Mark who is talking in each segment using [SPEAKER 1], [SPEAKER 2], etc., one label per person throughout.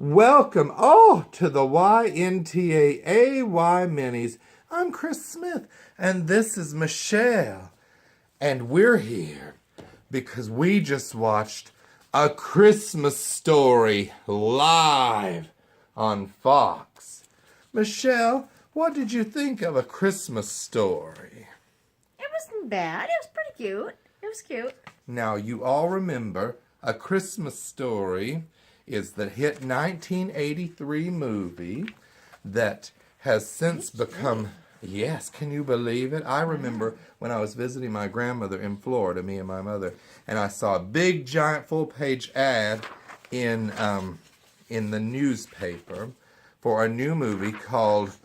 [SPEAKER 1] Welcome to the YNTAAY Minis. I'm Chris Smith, and this is Michelle. And we're here because we just watched A Christmas Story live on Fox. Michelle, what did you think of A Christmas Story?
[SPEAKER 2] It wasn't bad. It was pretty cute. It was cute.
[SPEAKER 1] Now, you all remember A Christmas Story is the hit 1983 movie that has since become, yes, can you believe it? I remember when I was visiting my grandmother in Florida, me and my mother, and I saw a big, giant, full-page ad in the newspaper for a new movie called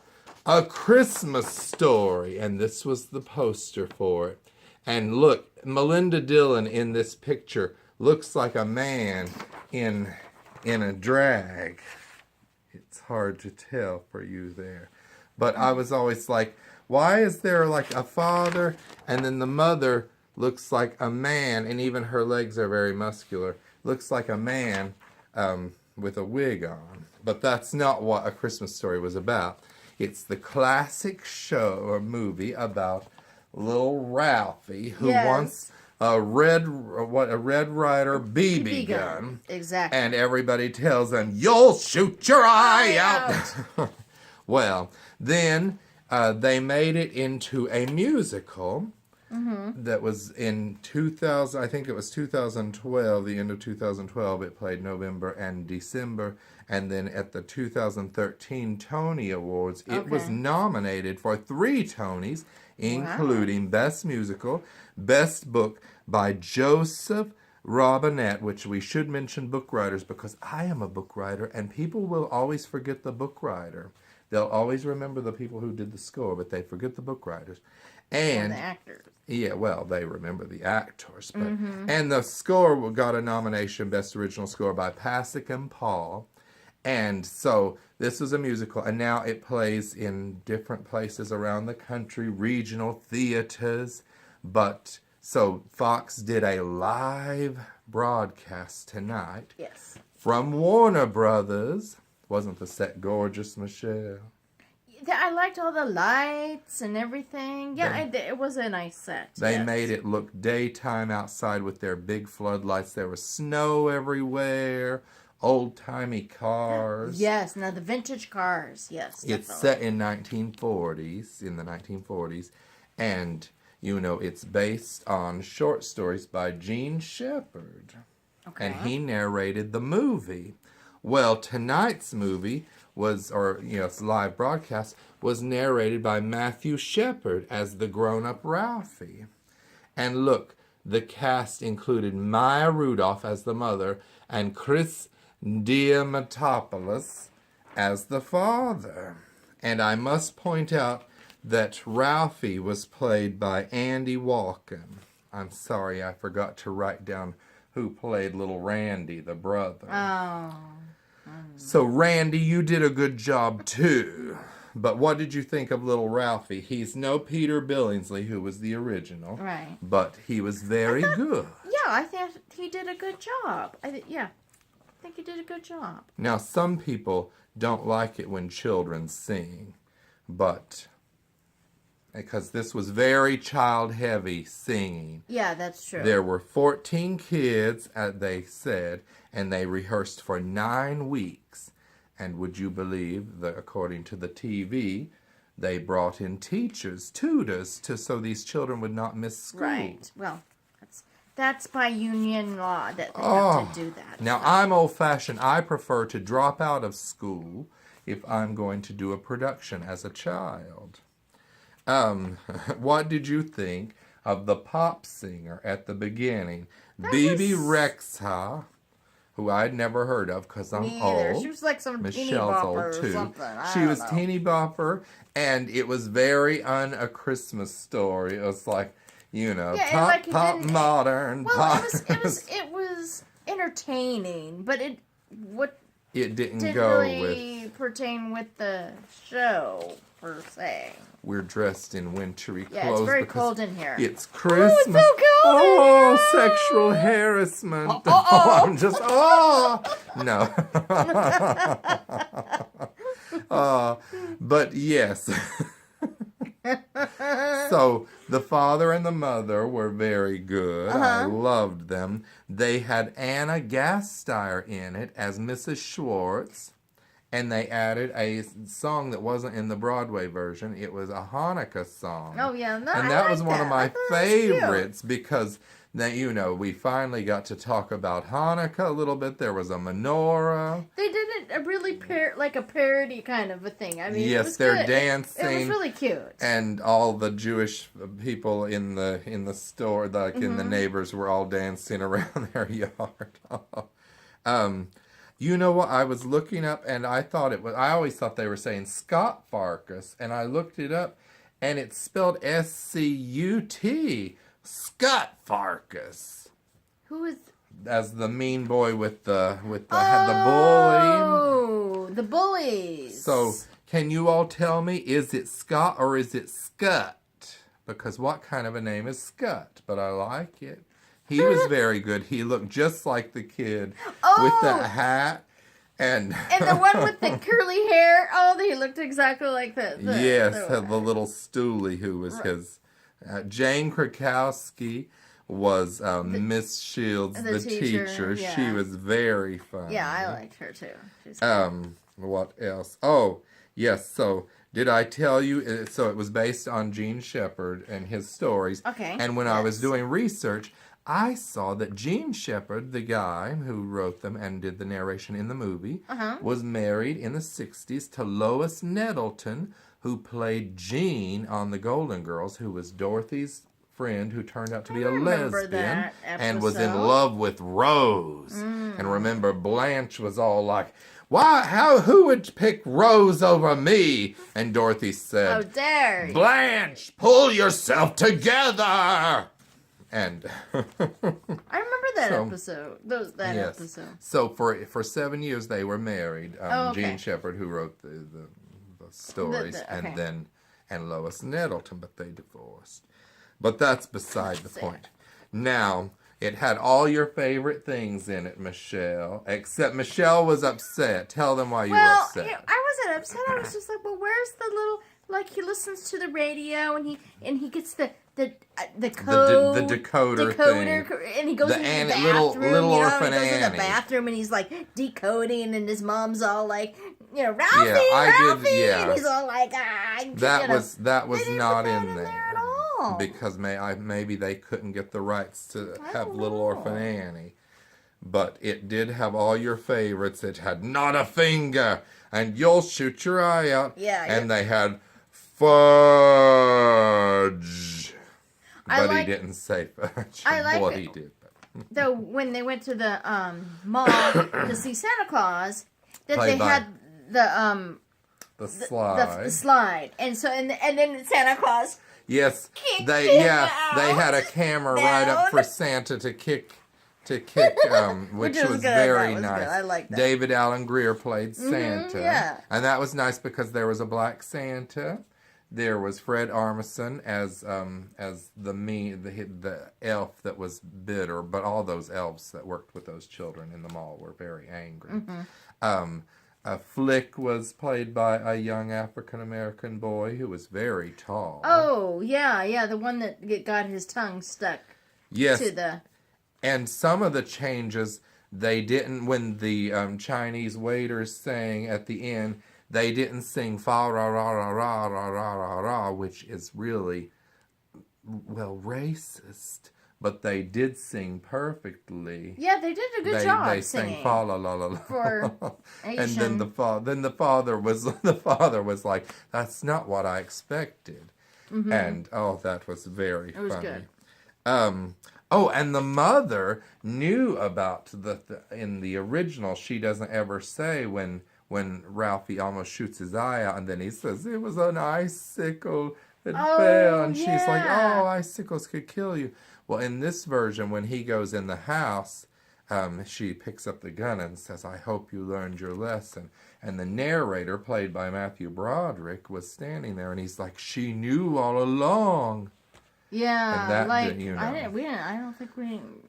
[SPEAKER 1] A Christmas Story, and this was the poster for it. And look, Melinda Dillon in this picture looks like a man in a drag. It's hard to tell for you there. But I was always like, why is there like a father and then the mother looks like a man, and even her legs are very muscular. Looks like a man with a wig on. But that's not what A Christmas Story was about. It's the classic show or movie about little Ralphie who wants a Red Ryder BB gun.
[SPEAKER 2] Exactly.
[SPEAKER 1] And everybody tells him, "You'll shoot your eye out." Well, then they made it into a musical that was in 2000. I think it was 2012. The end of 2012. It played November and December. And then at the 2013 Tony Awards, it was nominated for 3 Tonys, including Best Musical, Best Book by Joseph Robinette, which we should mention book writers because I am a book writer and people will always forget the book writer. They'll always remember the people who did the score, but they forget the book writers. And
[SPEAKER 2] the actors.
[SPEAKER 1] Yeah, well, they remember the actors. But and the score got a nomination, Best Original Score by Pasek and Paul. And so this is a musical, and now it plays in different places around the country, regional theaters. But so Fox did a live broadcast tonight.
[SPEAKER 2] Yes.
[SPEAKER 1] From Warner Brothers. Wasn't the set gorgeous, Michelle?
[SPEAKER 2] I liked all the lights and everything. Yeah, it was a nice set.
[SPEAKER 1] They made it look daytime outside with their big floodlights. There was snow everywhere. Old-timey cars.
[SPEAKER 2] Yes, now the vintage cars. Yes,
[SPEAKER 1] It's set in the 1940s, and, you know, it's based on short stories by Gene Shepherd. Okay. And he narrated the movie. Well, tonight's movie its live broadcast, was narrated by Matthew Shepard as the grown-up Ralphie. And look, the cast included Maya Rudolph as the mother and Chris Diamantopoulos as the father. And I must point out that Ralphie was played by Andy Walken. I'm sorry, I forgot to write down who played little Randy, the brother.
[SPEAKER 2] Oh.
[SPEAKER 1] So, Randy, you did a good job, too. But what did you think of little Ralphie? He's no Peter Billingsley, who was the original.
[SPEAKER 2] Right.
[SPEAKER 1] But he was very good.
[SPEAKER 2] Yeah, I think he did a good job. I think he did a good job.
[SPEAKER 1] Now, some people don't like it when children sing, but because this was very child-heavy singing.
[SPEAKER 2] Yeah, that's true.
[SPEAKER 1] There were 14 kids, they said, and they rehearsed for 9 weeks. And would you believe that, according to the TV, they brought in teachers, tutors, so these children would not miss school.
[SPEAKER 2] Right. Well, that's by union law that they have to do that.
[SPEAKER 1] Now, I'm old-fashioned. I prefer to drop out of school if I'm going to do a production as a child. What did you think of the pop singer at the beginning? Bibi Rexha, who I'd never heard of because I'm old.
[SPEAKER 2] She was like some
[SPEAKER 1] Michelle's
[SPEAKER 2] teeny bopper
[SPEAKER 1] old
[SPEAKER 2] or
[SPEAKER 1] too.
[SPEAKER 2] something.
[SPEAKER 1] She was teeny bopper, and it was very A Christmas Story. It was like, you know, pop modern.
[SPEAKER 2] Well,
[SPEAKER 1] pop.
[SPEAKER 2] it was entertaining, but it
[SPEAKER 1] didn't go
[SPEAKER 2] really pertain with the show, per se.
[SPEAKER 1] We're dressed in wintry clothes.
[SPEAKER 2] Yeah, it's very
[SPEAKER 1] because
[SPEAKER 2] cold in here.
[SPEAKER 1] It's Christmas.
[SPEAKER 2] Oh, it's so cold in
[SPEAKER 1] Oh,
[SPEAKER 2] here.
[SPEAKER 1] sexual harassment.
[SPEAKER 2] Oh.
[SPEAKER 1] I'm just, no. But yes. So the father and the mother were very good. I loved them. They had Anna Gasteyer in it as Mrs. Schwartz. And they added a song that wasn't in the Broadway version. It was a Hanukkah song.
[SPEAKER 2] Oh, yeah. No,
[SPEAKER 1] And
[SPEAKER 2] I
[SPEAKER 1] that
[SPEAKER 2] like
[SPEAKER 1] was one of my
[SPEAKER 2] I thought that was cute.
[SPEAKER 1] favorites because, now, we finally got to talk about Hanukkah a little bit. There was a menorah.
[SPEAKER 2] They did it a really like a parody kind of a thing. I mean,
[SPEAKER 1] Yes,
[SPEAKER 2] it was
[SPEAKER 1] they're
[SPEAKER 2] good.
[SPEAKER 1] dancing.
[SPEAKER 2] It was really cute.
[SPEAKER 1] And all the Jewish people in the store, like in the neighbors, were all dancing around their yard. You know what? I was looking up, and I always thought they were saying Scott Farkas, and I looked it up, and it's spelled S-C-U-T, Scott Farkas.
[SPEAKER 2] Who is?
[SPEAKER 1] As the mean boy with the bully.
[SPEAKER 2] Oh, the bullies.
[SPEAKER 1] So, can you all tell me, is it Scott or is it Scut? Because what kind of a name is Scut? But I like it. He was very good. He looked just like the kid with the hat. And
[SPEAKER 2] the one with the curly hair. Oh, he looked exactly like the
[SPEAKER 1] little stoolie who was his. Jane Krakowski was Miss Shields, the teacher.
[SPEAKER 2] Yeah.
[SPEAKER 1] She was very funny.
[SPEAKER 2] Yeah, I liked her too. She's good.
[SPEAKER 1] What else? Oh, yes. So did I tell you? So it was based on Gene Shepard and his stories.
[SPEAKER 2] Okay.
[SPEAKER 1] And when I was doing research, I saw that Gene Shepard, the guy who wrote them and did the narration in the movie, was married in the 60s to Lois Nettleton, who played Jean on The Golden Girls, who was Dorothy's friend who turned out to be a lesbian and was in love with Rose. And remember, Blanche was all like, who would pick Rose over me? And Dorothy said,
[SPEAKER 2] how dare you?
[SPEAKER 1] Blanche, pull yourself together! And
[SPEAKER 2] I remember that episode. Episode.
[SPEAKER 1] So for 7 years they were married. Gene Shepard, who wrote the stories, and Lois Nettleton, but they divorced. But that's beside the point. Now, it had all your favorite things in it, Michelle. Except Michelle was upset. Tell them why you were upset.
[SPEAKER 2] Well, I wasn't upset. I was just like, well, where's the little, like, he listens to the radio and he gets the code,
[SPEAKER 1] the decoder thing.
[SPEAKER 2] And he goes into the bathroom,
[SPEAKER 1] little orphan
[SPEAKER 2] he goes in the
[SPEAKER 1] Annie.
[SPEAKER 2] bathroom and he's like decoding, and his mom's all like, Ralphie,
[SPEAKER 1] Ralphie,
[SPEAKER 2] and he's all like,
[SPEAKER 1] that was not in
[SPEAKER 2] there
[SPEAKER 1] there
[SPEAKER 2] at all.
[SPEAKER 1] because maybe they couldn't get the rights to have Little Orphan Annie. But it did have all your favorites. It had Not a Finger and You'll Shoot Your Eye Out. And they had Fudge. But he didn't say fudge. Well, he did.
[SPEAKER 2] Though when they went to the mall to see Santa Claus, that they had the
[SPEAKER 1] slide.
[SPEAKER 2] The slide, and so and then Santa Claus.
[SPEAKER 1] Yes, they had a camera right up for Santa to kick, which was very nice.
[SPEAKER 2] I like that.
[SPEAKER 1] David Alan Grier played Santa, and that was nice because there was a black Santa. There was Fred Armisen as the elf that was bitter, but all those elves that worked with those children in the mall were very angry. Flick was played by a young African-American boy who was very tall.
[SPEAKER 2] Oh, yeah, the one that got his tongue stuck to the...
[SPEAKER 1] And some of the changes, they didn't, when the Chinese waiters sang at the end, they didn't sing fa-ra-ra-ra-ra-ra-ra-ra, which is really, racist. But they did sing perfectly.
[SPEAKER 2] Yeah, they did a good job
[SPEAKER 1] They
[SPEAKER 2] singing.
[SPEAKER 1] sang fa la la la la.
[SPEAKER 2] For Asian.
[SPEAKER 1] And then the father was like, "That's not what I expected." And that was very funny.
[SPEAKER 2] It was good.
[SPEAKER 1] And the mother knew about in the original. She doesn't ever say when Ralphie almost shoots his eye out, and then he says it was an icicle that fell, and she's like, "Oh, icicles could kill you." Well, in this version, when he goes in the house, she picks up the gun and says, "I hope you learned your lesson." And the narrator, played by Matthew Broderick, was standing there, and he's like, "She knew all along."
[SPEAKER 2] Yeah,
[SPEAKER 1] And that,
[SPEAKER 2] like
[SPEAKER 1] you know,
[SPEAKER 2] I don't think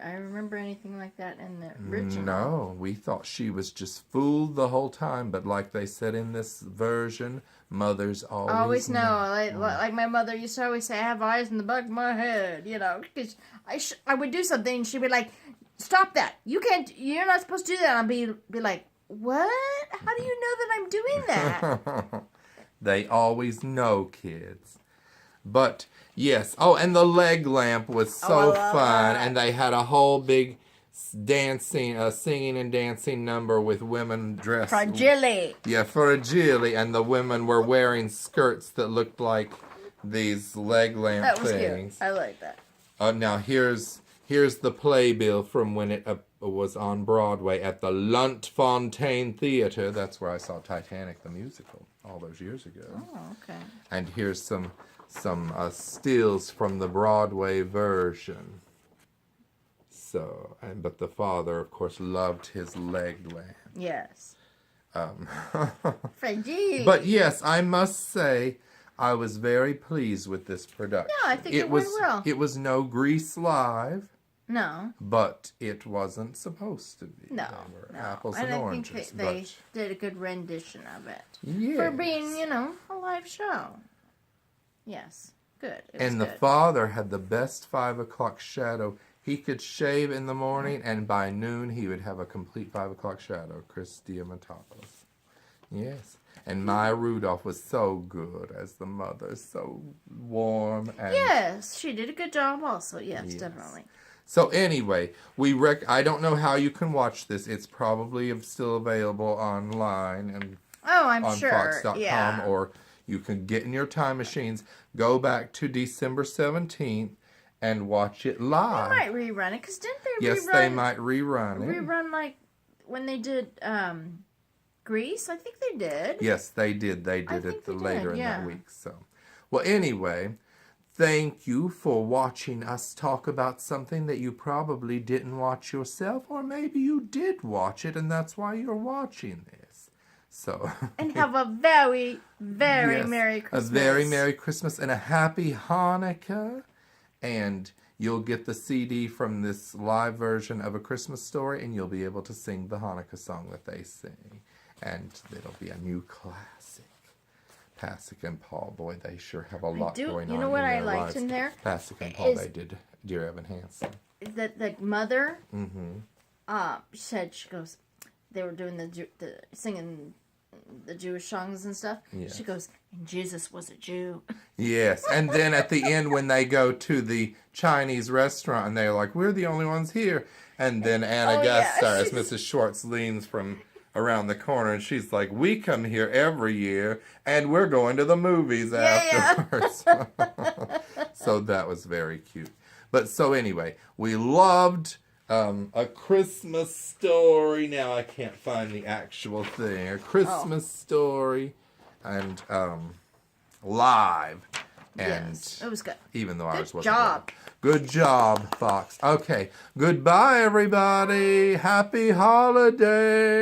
[SPEAKER 2] I remember anything like that in the original.
[SPEAKER 1] No, we thought she was just fooled the whole time, but like they said in this version, mothers always
[SPEAKER 2] know. Like my mother used to always say, "I have eyes in the back of my head," you know, because I would do something, and she'd be like, "Stop that! You're not supposed to do that." And I'd be like, "What? How do you know that I'm doing that?"
[SPEAKER 1] They always know, kids. But yes, oh, and the leg lamp was so fun, and they had a whole big singing and dancing number with women dressed
[SPEAKER 2] fragile.
[SPEAKER 1] Yeah, fragile, and the women were wearing skirts that looked like these leg lamp
[SPEAKER 2] That was
[SPEAKER 1] things.
[SPEAKER 2] cute. I like that.
[SPEAKER 1] Now here's the playbill from when it was on Broadway at the Lunt-Fontanne Theater. That's where I saw Titanic the musical all those years ago.
[SPEAKER 2] Oh, okay.
[SPEAKER 1] And here's some stills from the Broadway version. So, but the father, of course, loved his leg lamp.
[SPEAKER 2] Yes. Fragile.
[SPEAKER 1] But yes, I must say, I was very pleased with this production.
[SPEAKER 2] Yeah, I think it went well.
[SPEAKER 1] It was no Grease live.
[SPEAKER 2] No.
[SPEAKER 1] But it wasn't supposed to be.
[SPEAKER 2] No.
[SPEAKER 1] They were apples and
[SPEAKER 2] I
[SPEAKER 1] oranges.
[SPEAKER 2] think they did a good rendition of it.
[SPEAKER 1] Yes.
[SPEAKER 2] For being, a live show. Yes. Good.
[SPEAKER 1] And the father had the best 5 o'clock shadow. He could shave in the morning, and by noon he would have a complete 5 o'clock shadow. Chris Diamantopoulos. Yes. And Maya Rudolph was so good as the mother. So warm. And
[SPEAKER 2] yes. She did a good job also. Yes. Definitely.
[SPEAKER 1] So anyway, I don't know how you can watch this. It's probably still available online and
[SPEAKER 2] I'm
[SPEAKER 1] on
[SPEAKER 2] sure.
[SPEAKER 1] Fox.com,
[SPEAKER 2] yeah.
[SPEAKER 1] or you can get in your time machines, go back to December 17th, and watch it live.
[SPEAKER 2] They might rerun it, because didn't they
[SPEAKER 1] Yes, they might rerun it.
[SPEAKER 2] Rerun like when they did Grease? I think they did.
[SPEAKER 1] Yes, they did. They did it later in that week. So, well, anyway. Thank you for watching us talk about something that you probably didn't watch yourself, or maybe you did watch it and that's why you're watching this. So
[SPEAKER 2] and have a very, very Merry Christmas.
[SPEAKER 1] A very Merry Christmas and a Happy Hanukkah. And you'll get the CD from this live version of A Christmas Story, and you'll be able to sing the Hanukkah song that they sing. And it'll be a new classic. Pasek and Paul, boy, they sure have a lot going on.
[SPEAKER 2] You know what I liked
[SPEAKER 1] lives.
[SPEAKER 2] in there?
[SPEAKER 1] Pasek and Paul, they did Dear Evan Hansen.
[SPEAKER 2] That the mother said, she goes, they were doing the singing the Jewish songs and stuff. Yes. She goes, and Jesus was a Jew.
[SPEAKER 1] Yes, and then at the end when they go to the Chinese restaurant and they're like, we're the only ones here. And then Anna Gasteyer, as Mrs. Schwartz, leans from around the corner and she's like, we come here every year and we're going to the movies afterwards. So that was very cute. But so anyway, we loved A Christmas Story. Now I can't find the actual thing. A Christmas Story and live. And
[SPEAKER 2] yes, it was good.
[SPEAKER 1] Even though ours wasn't.
[SPEAKER 2] Good job.
[SPEAKER 1] Good job, Fox. Okay. Goodbye, everybody. Happy holidays.